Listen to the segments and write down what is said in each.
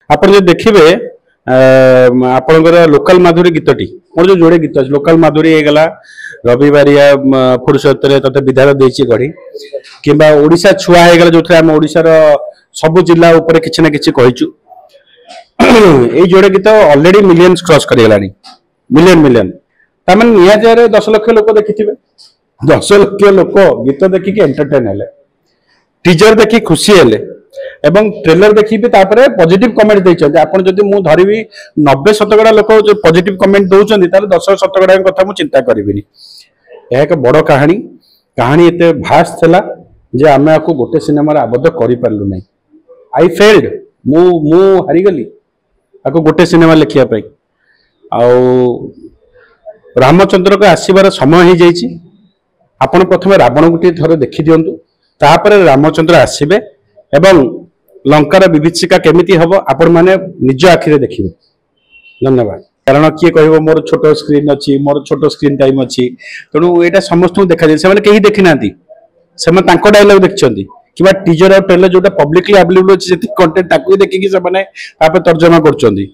ଆପଣ ଯଦି ଦେଖିବେ ଆପଣଙ୍କର ଲୋକାଲ ମାଧୁରୀ ଗୀତଟି ମୋର ଯୋଉ ଯୋଡ଼େ ଗୀତ ଅଛି ଲୋକାଲ ମାଧୁରୀ ହେଇଗଲା ରବିବାରିଆ ଫୁରୁସତରେ ତତେ ବିଧାନ ଦେଇଛି ଗଢ଼ି କିମ୍ବା ଓଡ଼ିଶା ଛୁଆ ହେଇଗଲା ଯୋଉଥିରେ ଆମ ଓଡ଼ିଶାର ସବୁ ଜିଲ୍ଲା ଉପରେ କିଛି ନା କିଛି କହିଛୁ ଏଇ ଯୋଡ଼େ ଗୀତ ଅଲରେडी ମିଲିयंस क्रॉस କରିଗଲାଣି ମିଲିୟନ ତାମାନେ ନିହାତି 10 ଲକ୍ଷ ଲୋକ ଦେଖିଥିବେ 10 ଲକ୍ଷ ଲୋକ ଗୀତ ଦେଖିକି ଏଣ୍ଟରଟେନ ହେଲେ टीजर देखी खुशी हेले एवं ट्रेलर देखी भी तापरे पॉजिटिव कमेंट देइछन आपण जदि मु धरिबी 90% लोक जो पॉजिटिव कमेंट दउछन ताले 10% कथा मु चिंता करबिनी यह एक बड़ कहानी एते भास थला जे आमे आको गोटे सिनेमा रे आबद्ध करि परलु नै आई फेल्ड मु हारि गली आको गोटे सिनेमा लिखिया पई आ रामचंद्र को आसीबार समय हो जाइए आपण प्रथम रावण गोटे थर देखी दिंतु तापर रामचंद्र आसबे एवं लंकार विभीषिका केमिति हबो आपण माने निज आखिरे देखिबे। धन्यवाद। कारण किए कहिबो मोर छोटो स्क्रीन अछि मोर छोटो स्क्रीन टाइम अछि तेणु एटा समस्त देखा जाय से कहीं देखि नांती से तांको डायलॉग देखछंती किबा टीजर और ट्रेलर जोटा पब्लिकली अवेलेबल अछि जेति कंटेंट ताकू देखि कि से माने तापर तर्जमा करछंती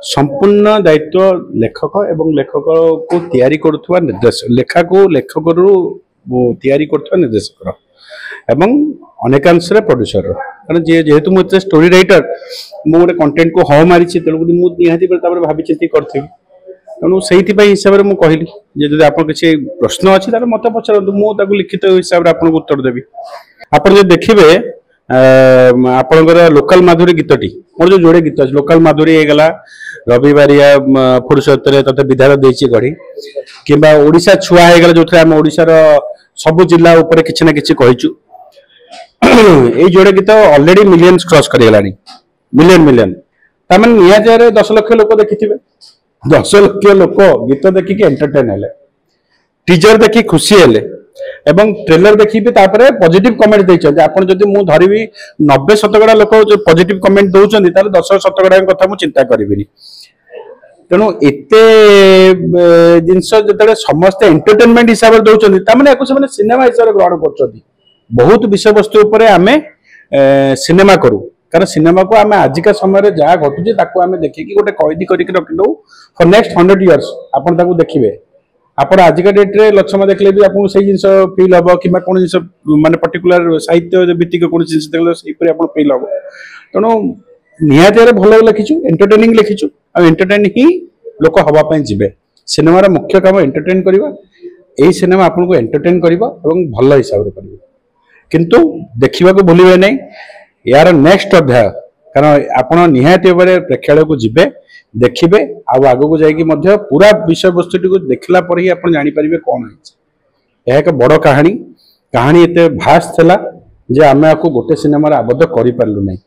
संपूर्ण दायित्व लेखक एवं लेखक को तैयारी करुवा निर्देशक लेखा को लेखक तैयारी करुवा निर्देशक एवं अनेकांश प्रोड्यूसर कारण जेहेतु मुझे स्टोरी राइटर मुझे कंटेंट को हाँ मारी तेणुक निहाती भावी चिंती करी तेणु से हिसाब से मुझे कहली जब आप किसी प्रश्न अच्छी मत पचारतु मुझे लिखित हिसाब से आपको उत्तर देवी। आप देखिए आपणकर लोकाल माधुरी गीतटी मोर जो जोड़े गीत अच्छे लोकाल माधुरी ହେଇଗଲା रविवारिया फुरुसତରେ तते विधान ଦେଇଛି गढ़ी किंबा ओडिशा छुआ ହେଇଗଲା जोथरे हम ओडिशार सब जिल्ला ऊपर किछि ना किछि कहिछु एई जोड़े गीत ऑलरेडी मिलियंस क्रॉस करिगलानी मिलियन तामान निहाती 10 लक्ष लोक देखिथिबे 10 लक्ष लोक गीत देखिकी एंटरटेन हेले टीजर देखि खुशी हेले एवं ट्रेलर देखी भी तापरे पॉजिटिव कमेंट देइछन आपण जदि मु धरिबी 90% लोक जो पॉजिटिव कमेंट दउछन ताले 10% कथा मु चिंता करबिनी तेणु एते जिनस जतले समस्त एंटरटेनमेंट हिसाब से दउछन ता माने एको से सिनेमा हिसाब से ग्रहण करछथि बहुत विषय वस्तु ऊपर आमे सिनेमा करू कारण सिनेमा को आमे आजिका समय रे जा घटुची ताको आमे देखि कि गोटे कैदी करिक रखि दउ फॉर नेक्स्ट 100 इयर्स आपण ताको देखिबे आप आजिका डेट रे लक्ष्मण देखले भी आपको सही जिनस फील हम कि कौन जिन माने पर्टिकुलर साहित्य भित्तिक कौन जिन देखले सही आपन फील हम तेणु निहाती भल लिखिचु एंटरटेनिंग लिखिचु आ एंटरटेन ही लोक हवा पई जिबे सिनेमार मुख्य काम एंटरटेन करबा एई सिनेमा आपन को एंटरटेन करबा एवं भल हिसाब रे करबा किंतु देखिबा को भूलिबे नै यार नेक्स्ट अध्याय कारण आपन निहाती प्रेक्षालय को जिबे देखिबे आगो को जाइए पूरा विषय वस्तुटी को देखला पर ही आप जानी पारिबे कौन है एक बड़ कहानी एते भास थला जे आमे आको गोटे सिनेमा रे आबद्ध करि परलु नै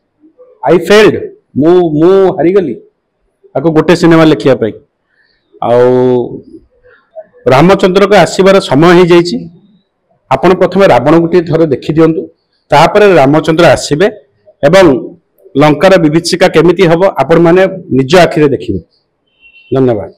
आई फेल्ड मु हारि गली आको गोटे सिनेमा लिखिया पई आ रामचंद्र को आसीबार समय हो जाइए आपण प्रथम रावण गोटे थर देखी दिंतु तापर रामचंद्र आसबे एवं लंकार विभीषिका केमिति हबो आपण माने निज आखिरे देखिबे। धन्यवाद।